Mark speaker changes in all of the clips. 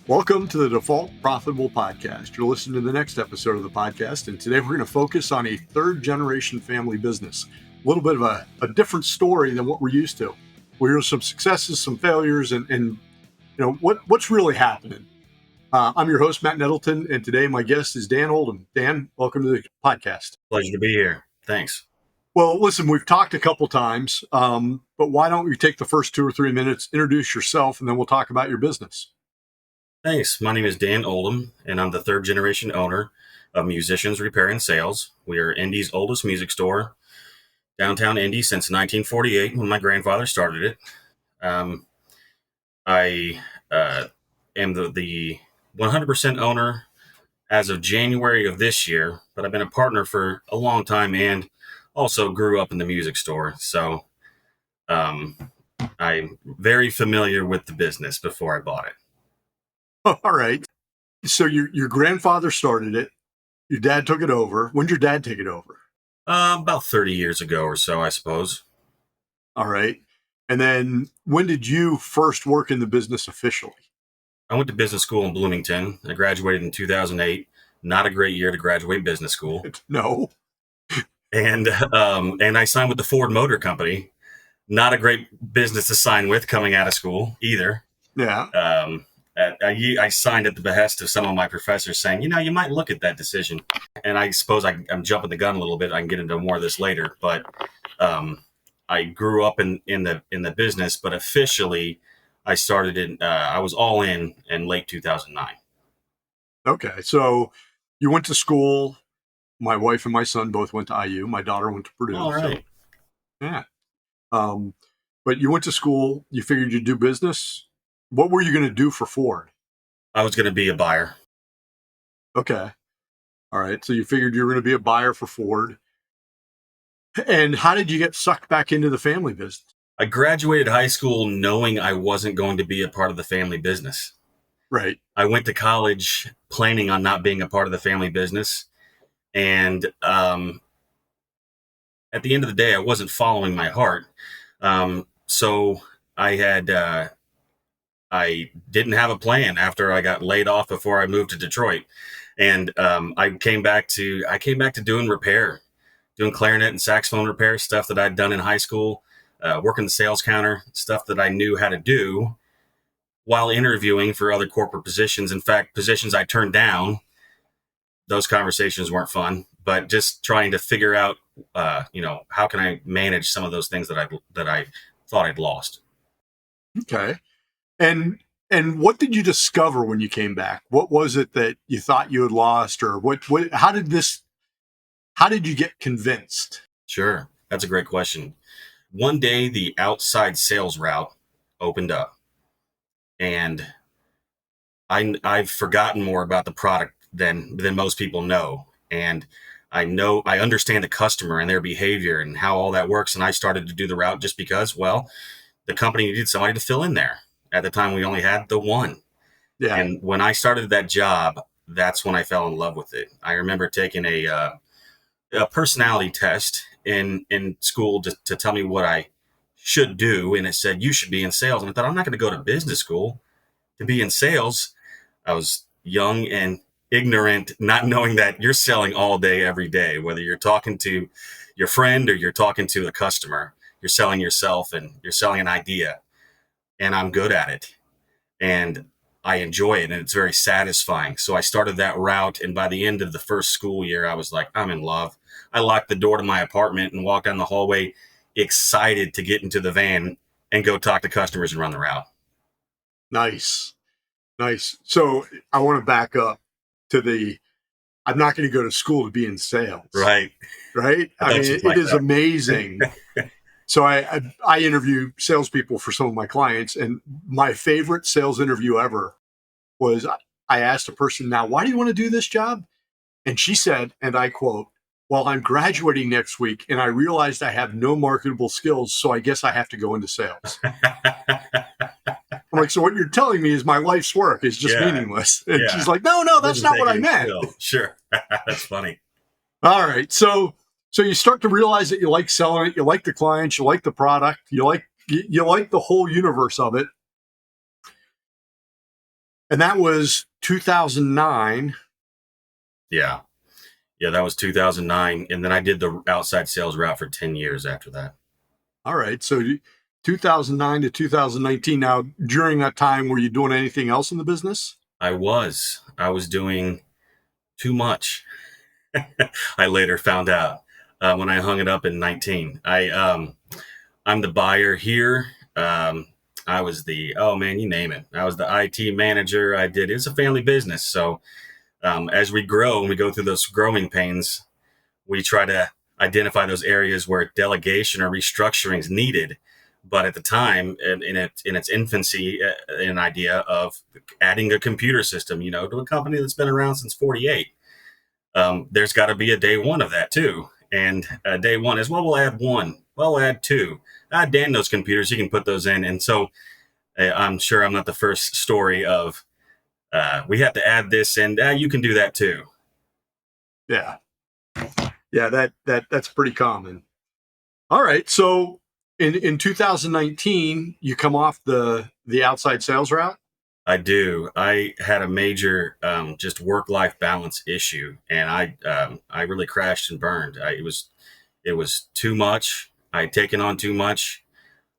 Speaker 1: Welcome to the Default Profitable Podcast. You're listening to the next episode of the podcast, and today we're going to focus on a third-generation family business. A little bit of a different story than what we're used to. We hear some successes, some failures, and you know what's really happening. I'm your host, Matt Nettleton, and today my guest is Dan Oldham. Dan, welcome to the podcast.
Speaker 2: Pleasure to be here. Thanks.
Speaker 1: Well, listen, we've talked a couple times, but why don't you take the first 2 or 3 minutes, introduce yourself, and then we'll talk about your business.
Speaker 2: Thanks. My name is Dan Oldham, and I'm the third generation owner of Musicians Repair and Sales. We are Indy's oldest music store, downtown Indy, since 1948 when my grandfather started it. I am the 100% owner as of January of this year, but I've been a partner for a long time and also grew up in the music store. So I'm very familiar with the business before I bought it.
Speaker 1: All right. So your grandfather started it. Your dad took it over. When did your dad take it over?
Speaker 2: About 30 years ago or so, I suppose.
Speaker 1: All right. And then when did you first work in the business officially?
Speaker 2: I went to business school in Bloomington. I graduated in 2008. Not a great year to graduate business school.
Speaker 1: No.
Speaker 2: And I signed with the Ford Motor Company. Not a great business to sign with coming out of school either.
Speaker 1: Yeah.
Speaker 2: I signed at the behest of some of my professors saying, you might look at that decision. And I suppose I'm jumping the gun a little bit. I can get into more of this later. But I grew up in the business, but officially I started I was all in late 2009.
Speaker 1: Okay. So you went to school. My wife and my son both went to IU. My daughter went to Purdue.
Speaker 2: All right.
Speaker 1: So, yeah. But you went to school. You figured you'd do business. What were you going to do for Ford?
Speaker 2: I was going to be a buyer.
Speaker 1: Okay. All right. So you figured you were going to be a buyer for Ford. And how did you get sucked back into the family business?
Speaker 2: I graduated high school knowing I wasn't going to be a part of the family business.
Speaker 1: Right.
Speaker 2: I went to college planning on not being a part of the family business. And at the end of the day, I wasn't following my heart. So I didn't have a plan after I got laid off before I moved to Detroit. And I came back to doing repair, doing clarinet and saxophone repair, stuff that I'd done in high school, working the sales counter, stuff that I knew how to do while interviewing for other corporate positions. In fact, positions I turned down. Those conversations weren't fun, but just trying to figure out, how can I manage some of those things that I thought I'd lost.
Speaker 1: Okay. And what did you discover when you came back? What was it that you thought you had lost, or how did you get convinced?
Speaker 2: Sure. That's a great question. One day, the outside sales route opened up, and I've forgotten more about the product than most people know. And I understand the customer and their behavior and how all that works. And I started to do the route just because, the company needed somebody to fill in there. At the time, we only had the one.
Speaker 1: Yeah.
Speaker 2: And when I started that job, that's when I fell in love with it. I remember taking a personality test in school to tell me what I should do. And it said, you should be in sales. And I thought, I'm not going to go to business school to be in sales. I was young and ignorant, not knowing that you're selling all day, every day, whether you're talking to your friend or you're talking to a customer, you're selling yourself and you're selling an idea. And I'm good at it. And I enjoy it. And it's very satisfying. So I started that route. And by the end of the first school year, I was like, I'm in love. I locked the door to my apartment and walked down the hallway, excited to get into the van and go talk to customers and run the route.
Speaker 1: Nice. So I want to back up to I'm not going to go to school to be in sales.
Speaker 2: Right.
Speaker 1: Right. I mean, it is amazing. So I interview salespeople for some of my clients, and my favorite sales interview ever was I asked a person, now, why do you want to do this job? And she said, and I quote, well, I'm graduating next week and I realized I have no marketable skills, so I guess I have to go into sales. I'm like, so what you're telling me is my life's work is just meaningless. And she's like, no, that's not what I meant.
Speaker 2: Sure. That's funny.
Speaker 1: All right. So you start to realize that you like selling it, you like the clients, you like the product, you like the whole universe of it. And that was 2009.
Speaker 2: Yeah. Yeah, that was 2009. And then I did the outside sales route for 10 years after that.
Speaker 1: All right. So 2009 to 2019. Now, during that time, were you doing anything else in the business?
Speaker 2: I was doing too much. I later found out when I hung it up in 19. I'm the buyer here. I was oh man, you name it. I was the IT manager. It's a family business. So as we grow and we go through those growing pains, we try to identify those areas where delegation or restructuring is needed. But at the time, in its infancy, an idea of adding a computer system, to a company that's been around since '48, there's got to be a day one of that too. And day one is, well, we'll add one. Well, we'll add two. Dan knows computers; he can put those in. And so I'm sure I'm not the first story of we have to add this, and you can do that too.
Speaker 1: Yeah. Yeah, that's pretty common. All right. So in 2019, you come off the outside sales route?
Speaker 2: I do. I had a major just work-life balance issue, and I really crashed and burned. It was too much. I had taken on too much.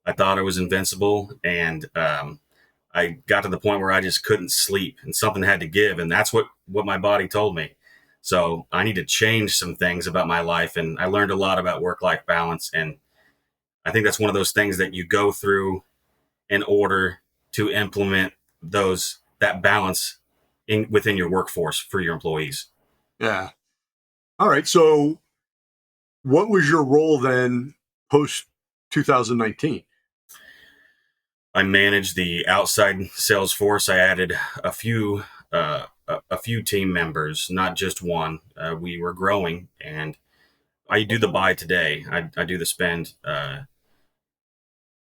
Speaker 2: I thought I was invincible, and I got to the point where I just couldn't sleep, and something had to give, and that's what my body told me. So I need to change some things about my life, and I learned a lot about work-life balance, and I think that's one of those things that you go through in order to implement that balance within your workforce for your employees.
Speaker 1: Yeah. All right. So what was your role then post 2019?
Speaker 2: I managed the outside sales force. I added a few team members, not just one. We were growing, and I do the buy today. I do the spend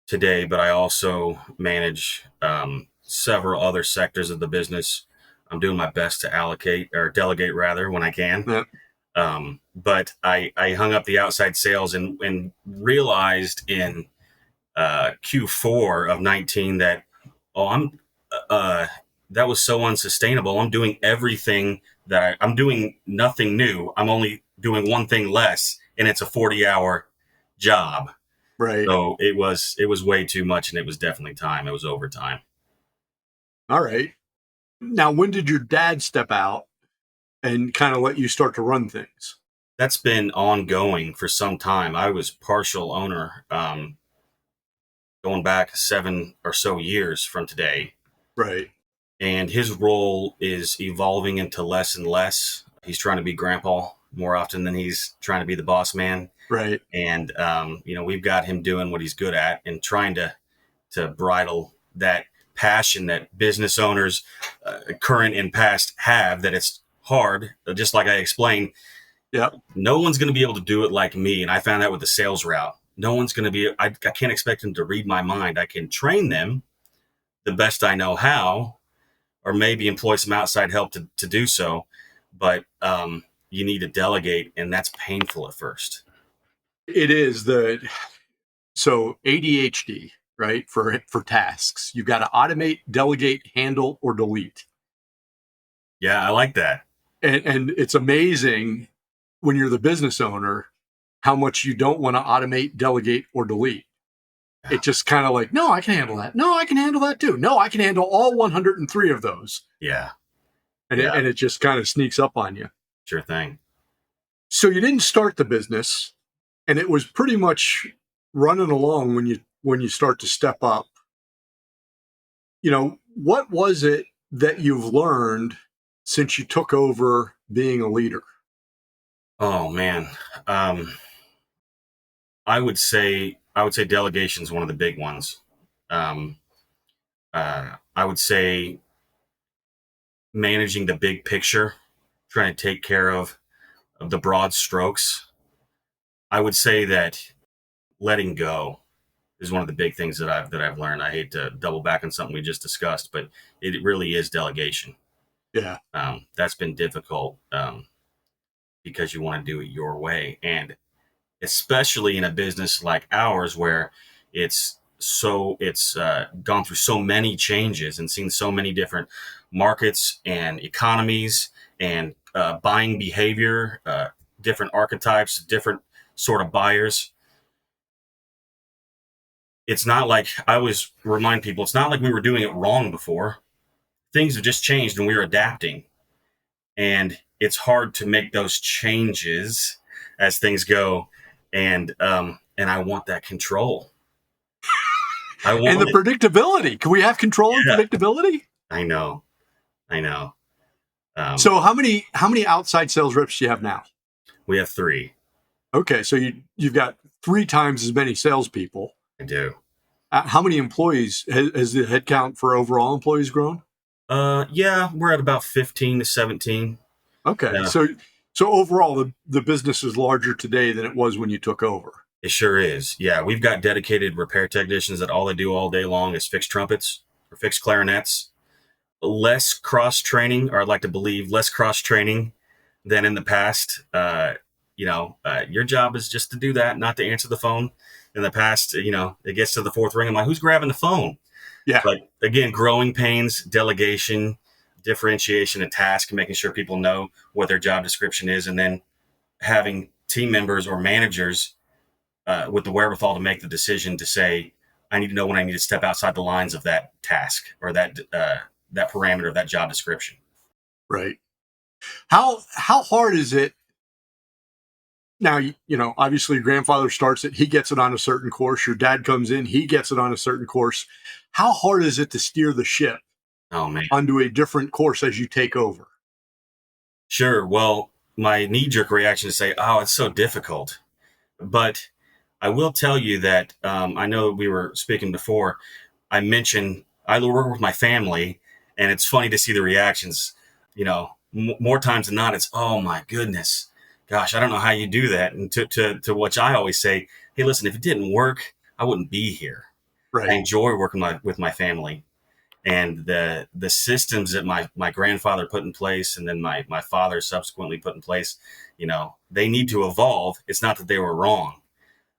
Speaker 2: today, but I also manage several other sectors of the business. I'm doing my best to allocate or delegate rather when I can.
Speaker 1: Yep.
Speaker 2: But I hung up the outside sales and realized in Q4 of 19 that, I'm that was so unsustainable. I'm doing everything I'm doing nothing new. I'm only doing one thing less, and it's a 40-hour job.
Speaker 1: Right.
Speaker 2: So it was way too much, and it was definitely time. It was overtime.
Speaker 1: All right. Now, when did your dad step out and kind of let you start to run things?
Speaker 2: That's been ongoing for some time. I was partial owner going back 7 or so years from today.
Speaker 1: Right.
Speaker 2: And his role is evolving into less and less. He's trying to be grandpa more often than he's trying to be the boss man.
Speaker 1: Right.
Speaker 2: And, we've got him doing what he's good at and trying to bridle that passion that business owners, current and past, have, that it's hard. Just like I explained,
Speaker 1: Yep.
Speaker 2: no one's going to be able to do it like me. And I found that with the sales route. No one's going to be, I can't expect them to read my mind. I can train them the best I know how, or maybe employ some outside help to do so. But you need to delegate, and that's painful at first.
Speaker 1: It is so ADHD, right? For tasks, you've got to automate, delegate, handle, or delete.
Speaker 2: Yeah, I like that.
Speaker 1: And it's amazing when you're the business owner how much you don't want to automate, delegate, or delete. Yeah. It's just kind of like, no, I can handle that. No, I can handle that too. No, I can handle all 103 of those.
Speaker 2: Yeah.
Speaker 1: And it just kind of sneaks up on you.
Speaker 2: Sure thing.
Speaker 1: So you didn't start the business, and it was pretty much running along when you start to step up. What was it that you've learned since you took over being a leader?
Speaker 2: Oh man. I would say delegation is one of the big ones. I would say managing the big picture, trying to take care of the broad strokes. I would say that letting go is one of the big things that I've learned. I hate to double back on something we just discussed, but it really is delegation.
Speaker 1: Yeah.
Speaker 2: That's been difficult because you want to do it your way. And especially in a business like ours, where it's it's gone through so many changes and seen so many different markets and economies and buying behavior, different archetypes, different sort of buyers. It's not like, I always remind people, it's not like we were doing it wrong before. Things have just changed and we're adapting. And it's hard to make those changes as things go. And I want that control. I want
Speaker 1: and the predictability. Can we have control and
Speaker 2: Yeah.
Speaker 1: predictability?
Speaker 2: I know.
Speaker 1: So how many outside sales reps do you have now?
Speaker 2: We have 3.
Speaker 1: Okay, so you've got 3 times as many salespeople.
Speaker 2: I do.
Speaker 1: How many employees has the headcount for overall employees grown?
Speaker 2: Yeah, we're at about 15 to 17.
Speaker 1: Okay,
Speaker 2: Yeah,
Speaker 1: so overall the business is larger today than it was when you took over.
Speaker 2: it sure is. Yeah, we've got dedicated repair technicians that all they do all day long is fix trumpets or fix clarinets. Less cross training, or I'd like to believe less cross training than in the past. Your job is just to do that, not to answer the phone. In the past, it gets to the 4th ring. I'm like, who's grabbing the phone?
Speaker 1: Yeah.
Speaker 2: But again, growing pains, delegation, differentiation of task, making sure people know what their job description is, and then having team members or managers with the wherewithal to make the decision to say, I need to know when I need to step outside the lines of that task or that parameter of that job description.
Speaker 1: Right. How hard is it now? Obviously your grandfather starts it, he gets it on a certain course. Your dad comes in, he gets it on a certain course. How hard is it to steer the ship
Speaker 2: Oh man,
Speaker 1: onto a different course as you take over?
Speaker 2: sure. Well, my knee-jerk reaction is say, "Oh, it's so difficult," but I will tell you that I know we were speaking before. I mentioned I work with my family, and it's funny to see the reactions. More times than not, it's, "Oh my goodness, gosh, I don't know how you do that." And to which I always say, "Hey, listen, if it didn't work, I wouldn't be here. I
Speaker 1: Right.
Speaker 2: enjoy working with my family." And the systems that my grandfather put in place and then my father subsequently put in place, they need to evolve. It's not that they were wrong.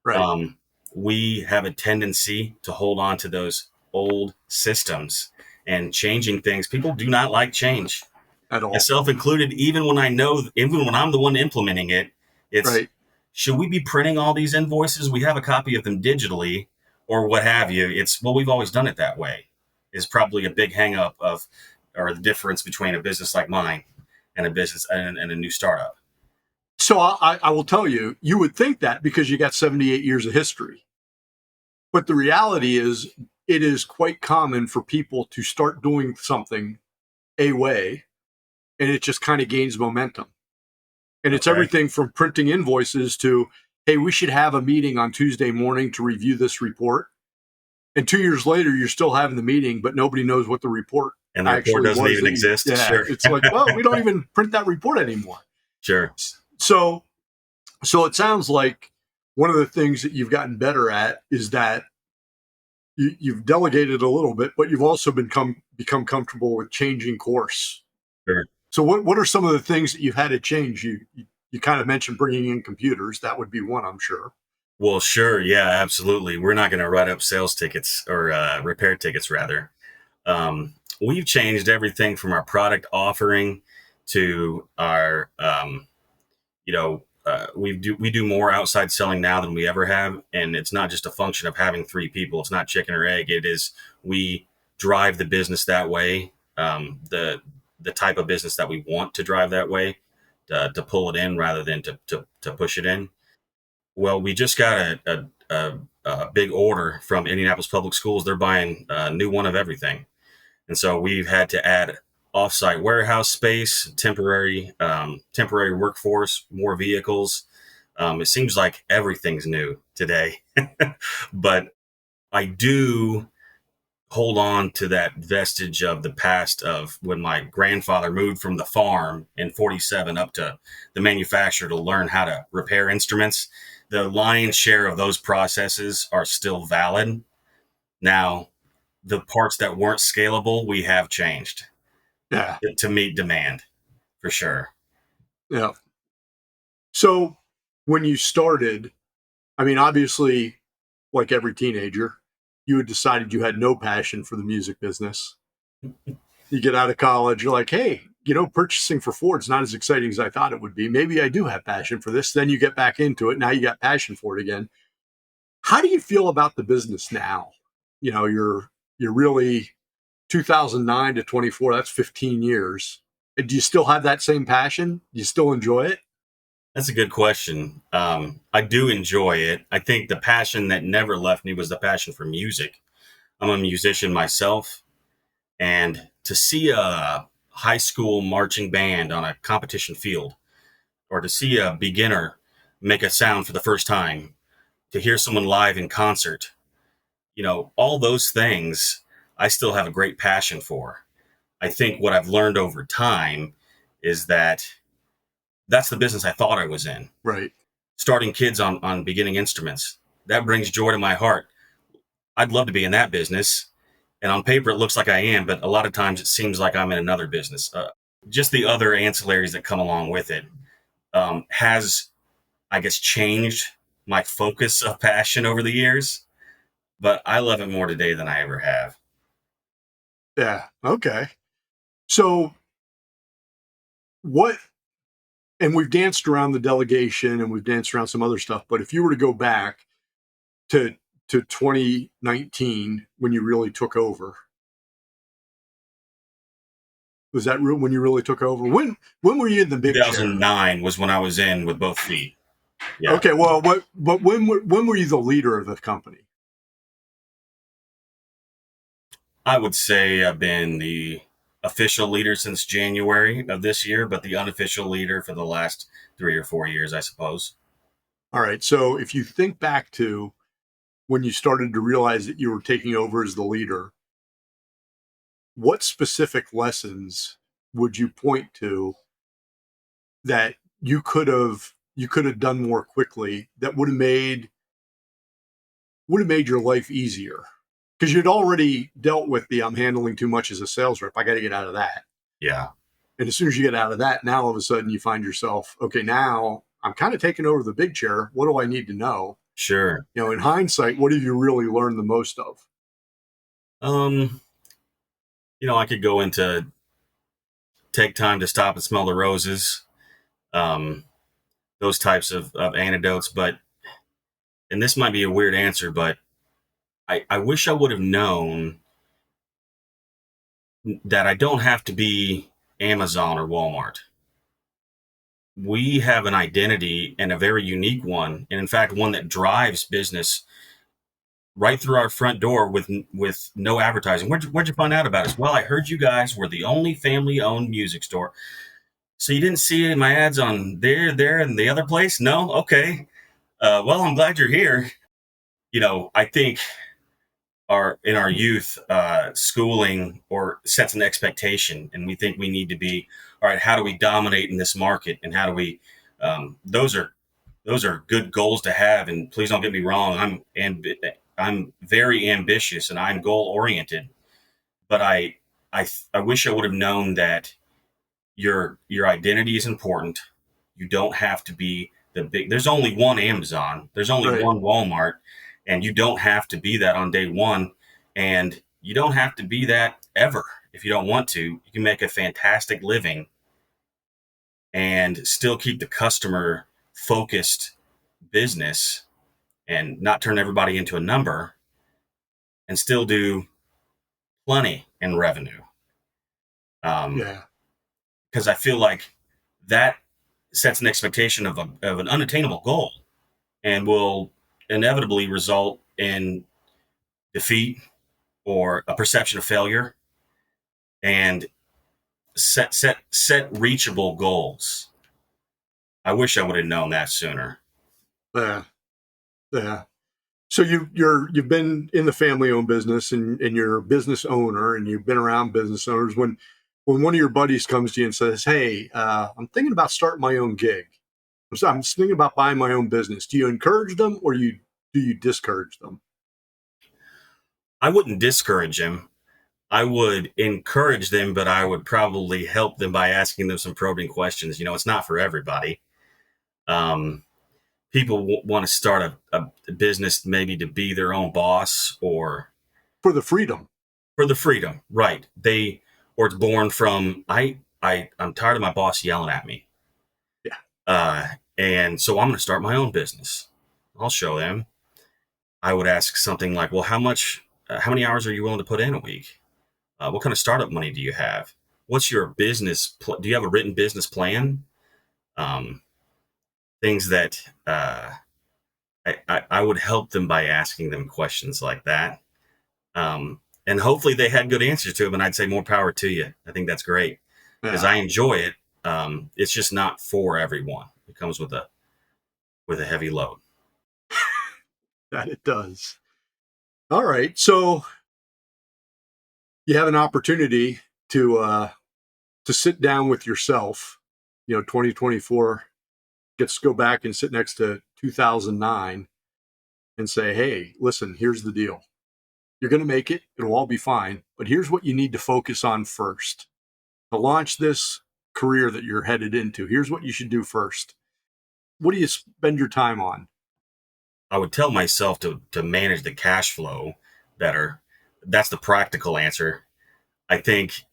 Speaker 1: Right.
Speaker 2: um, we have a tendency to hold on to those old systems, and changing things, people do not like change,
Speaker 1: At all.
Speaker 2: myself included. Even when I'm the one implementing it, it's,
Speaker 1: Right.
Speaker 2: should we be printing all these invoices? We have a copy of them digitally or what have you. It's, well, we've always done it that way, is probably a big hang up of, or the difference between a business like mine and a business and a new startup.
Speaker 1: So I will tell you, you would think that because you got 78 years of history. But the reality is, it is quite common for people to start doing something a way, and it just kind of gains momentum. And it's
Speaker 2: Okay.
Speaker 1: everything from printing invoices to, hey, we should have a meeting on Tuesday morning to review this report. And 2 years later, you're still having the meeting, but nobody knows what the report
Speaker 2: And the report
Speaker 1: actually
Speaker 2: doesn't
Speaker 1: was
Speaker 2: even
Speaker 1: that you,
Speaker 2: exist.
Speaker 1: yeah,
Speaker 2: Sure.
Speaker 1: it's like, well, we don't even print that report anymore.
Speaker 2: Sure.
Speaker 1: So, it sounds like one of the things that you've gotten better at is that you've delegated a little bit, but you've also become comfortable with changing course.
Speaker 2: Sure.
Speaker 1: So what are some of the things that you've had to change? You kind of mentioned bringing in computers. That would be one, I'm sure.
Speaker 2: Well, sure. Yeah, absolutely. We're not going to write up sales tickets or repair tickets, rather. We've changed everything from our product offering to our, we do more outside selling now than we ever have. And it's not just a function of having 3 people. It's not chicken or egg. It is, we drive the business that way. The type of business that we want to drive that way, to pull it in rather than to push it in. Well, we just got a big order from Indianapolis Public Schools. They're buying a new one of everything. And so we've had to add offsite warehouse space, temporary workforce, more vehicles. It seems like everything's new today, but I do hold on to that vestige of the past of when my grandfather moved from the farm in 47 up to the manufacturer to learn how to repair instruments. The lion's share of those processes are still valid. Now, the parts that weren't scalable, we have changed
Speaker 1: Yeah.
Speaker 2: to meet demand, for sure.
Speaker 1: Yeah. So when you started, I mean, obviously, like every teenager, you had decided you had no passion for the music business. You get out of college, you're like, hey, purchasing for Ford's not as exciting as I thought it would be. Maybe I do have passion for this. Then you get back into it. Now you got passion for it again. How do you feel about the business now? You're really 2009 to 24. That's 15 years. Do you still have that same passion? Do you still enjoy it?
Speaker 2: That's a good question. I do enjoy it. I think the passion that never left me was the passion for music. I'm a musician myself, and to see a high school marching band on a competition field, or to see a beginner make a sound for the first time, to hear someone live in concert, all those things I still have a great passion for. I think what I've learned over time is that that's the business I thought I was in.
Speaker 1: Right.
Speaker 2: Starting kids on beginning instruments. That brings joy to my heart. I'd love to be in that business. And on paper, it looks like I am, but a lot of times it seems like I'm in another business. Just the other ancillaries that come along with it has, I guess, changed my focus of passion over the years. But I love it more today than I ever have.
Speaker 1: Yeah. Okay. So and we've danced around the delegation and we've danced around some other stuff, but if you were to go back to 2019 when you really took over, was that when you really took over? When were you in the big
Speaker 2: 2009
Speaker 1: chair?
Speaker 2: Was when I was in with both feet.
Speaker 1: Yeah. Okay. Well, but when were you the leader of the company?
Speaker 2: I would say I've been the official leader since January of this year, but the unofficial leader for the last 3 or 4 years, I suppose.
Speaker 1: All right. So if you think back to when you started to realize that you were taking over as the leader, what specific lessons would you point to that you could have done more quickly that would have made your life easier? Because you'd already dealt with I'm handling too much as a sales rep. I got to get out of that.
Speaker 2: Yeah.
Speaker 1: And as soon as you get out of that, now all of a sudden you find yourself, okay, now I'm kind of taking over the big chair. What do I need to know?
Speaker 2: Sure.
Speaker 1: In hindsight, what have you really learned the most of?
Speaker 2: I could go into take time to stop and smell the roses, those types of anecdotes, and this might be a weird answer, but I wish I would have known that I don't have to be Amazon or Walmart. We have an identity, and a very unique one, and in fact, one that drives business right through our front door with no advertising. Where'd you find out about us? Well, I heard you guys were the only family-owned music store. So you didn't see my ads on there, and the other place? No? Okay. Well, I'm glad you're here. I think in our youth, schooling or sets an expectation, and we think we need to be, all right, how do we dominate in this market, and how do we, those are good goals to have. And please don't get me wrong, I'm very ambitious and I'm goal oriented, but I wish I would have known that your identity is important. You don't have to be the big. There's only one Amazon. There's only
Speaker 1: Right.
Speaker 2: one Walmart, and you don't have to be that on day one, and you don't have to be that ever if you don't want to. You can make a fantastic living and still keep the customer focused business and not turn everybody into a number, and still do plenty in revenue.
Speaker 1: Yeah.
Speaker 2: Because I feel like that sets an expectation of an unattainable goal and will inevitably result in defeat or a perception of failure, and set reachable goals. I wish I would have known that sooner.
Speaker 1: Yeah. Yeah. So you've been in the family-owned business, and you're a business owner, and you've been around business owners. When one of your buddies comes to you and says, "Hey, I'm thinking about starting my own gig. I'm thinking about buying my own business," do you encourage them, or do you discourage them?
Speaker 2: I wouldn't discourage them. I would encourage them, but I would probably help them by asking them some probing questions. It's not for everybody. People want to start a business maybe to be their own boss, or
Speaker 1: for the freedom.
Speaker 2: For the freedom, right? Or it's born from I'm tired of my boss yelling at me.
Speaker 1: Yeah.
Speaker 2: And so I'm going to start my own business. I'll show them. I would ask something like, well, how many hours are you willing to put in a week? What kind of startup money do you have? What's your business? Do you have a written business plan? Things that I would help them by asking them questions like that. And hopefully they had good answers to them. And I'd say more power to you. I think that's great because I enjoy it. It's just not for everyone. It comes with a heavy load.
Speaker 1: That it does. All right. So you have an opportunity to sit down with yourself. 2024 gets to go back and sit next to 2009 and say, hey, listen, here's the deal. You're going to make it. It'll all be fine. But here's what you need to focus on first. To launch this career that you're headed into, here's what you should do first. What do you spend your time on?
Speaker 2: I would tell myself to manage the cash flow better. That's the practical answer. I think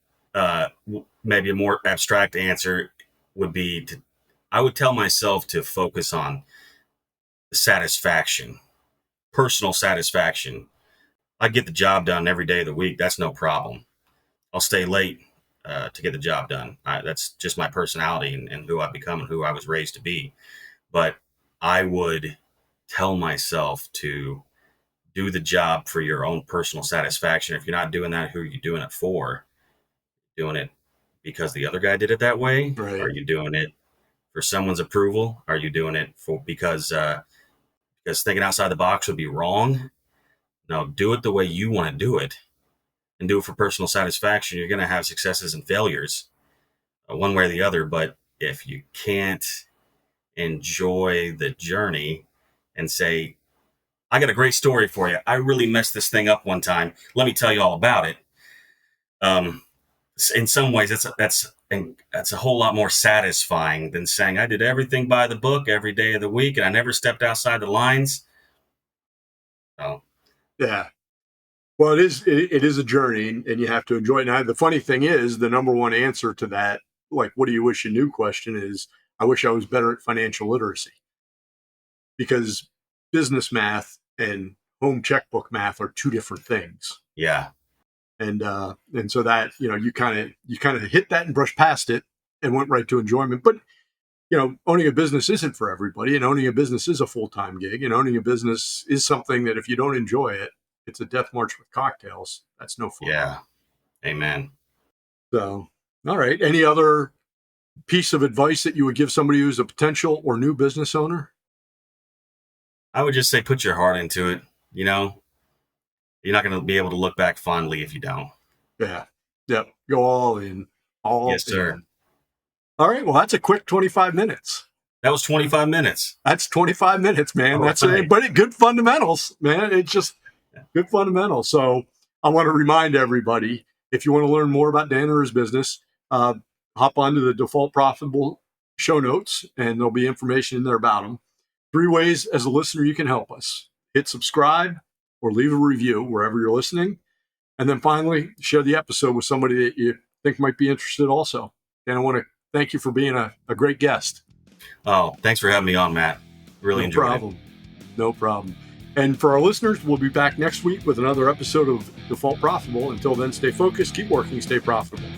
Speaker 2: maybe a more abstract answer would be I would tell myself to focus on satisfaction, personal satisfaction. I get the job done every day of the week. That's no problem. I'll stay late to get the job done. That's just my personality and who I've become and who I was raised to be. But I would tell myself to do the job for your own personal satisfaction. If you're not doing that, who are you doing it for? Doing it because the other guy did it that way?
Speaker 1: Right.
Speaker 2: Are you doing it for someone's approval? Are you doing it because thinking outside the box would be wrong? No, do it the way you want to do it and do it for personal satisfaction. You're going to have successes and failures one way or the other. But if you can't enjoy the journey and say, I got a great story for you. I really messed this thing up one time. Let me tell you all about it. In some ways, that's a whole lot more satisfying than saying I did everything by the book every day of the week and I never stepped outside the lines. Oh,
Speaker 1: yeah. Well, it is a journey, and you have to enjoy it. Now, the funny thing is, the number one answer to that, like, what do you wish you knew question is, I wish I was better at financial literacy. Because business math and home checkbook math are two different things.
Speaker 2: Yeah.
Speaker 1: And so that, you kind of hit that and brushed past it and went right to enjoyment. But, owning a business isn't for everybody, and owning a business is a full-time gig, and owning a business is something that if you don't enjoy it, it's a death march with cocktails. That's no fun.
Speaker 2: Yeah. Amen.
Speaker 1: So, all right. Any other piece of advice that you would give somebody who's a potential or new business owner?
Speaker 2: I would just say put your heart into it. You're not going to be able to look back fondly if you don't.
Speaker 1: Yeah. Yep. Go all in.
Speaker 2: Yes, sir.
Speaker 1: All right. Well, that's a quick 25 minutes.
Speaker 2: That was 25 minutes.
Speaker 1: That's 25 minutes, man. That's right. But good fundamentals, man. It's just good fundamentals. So I want to remind everybody, if you want to learn more about Dan or his business, hop onto the Default Profitable show notes, and there'll be information in there about them. 3 ways as a listener you can help us. Hit subscribe or leave a review wherever you're listening. And then finally, share the episode with somebody that you think might be interested also. And I want to thank you for being a great guest.
Speaker 2: Oh, thanks for having me on, Matt. Really enjoyed it.
Speaker 1: No problem. And for our listeners, we'll be back next week with another episode of Default Profitable. Until then, stay focused, keep working, stay profitable.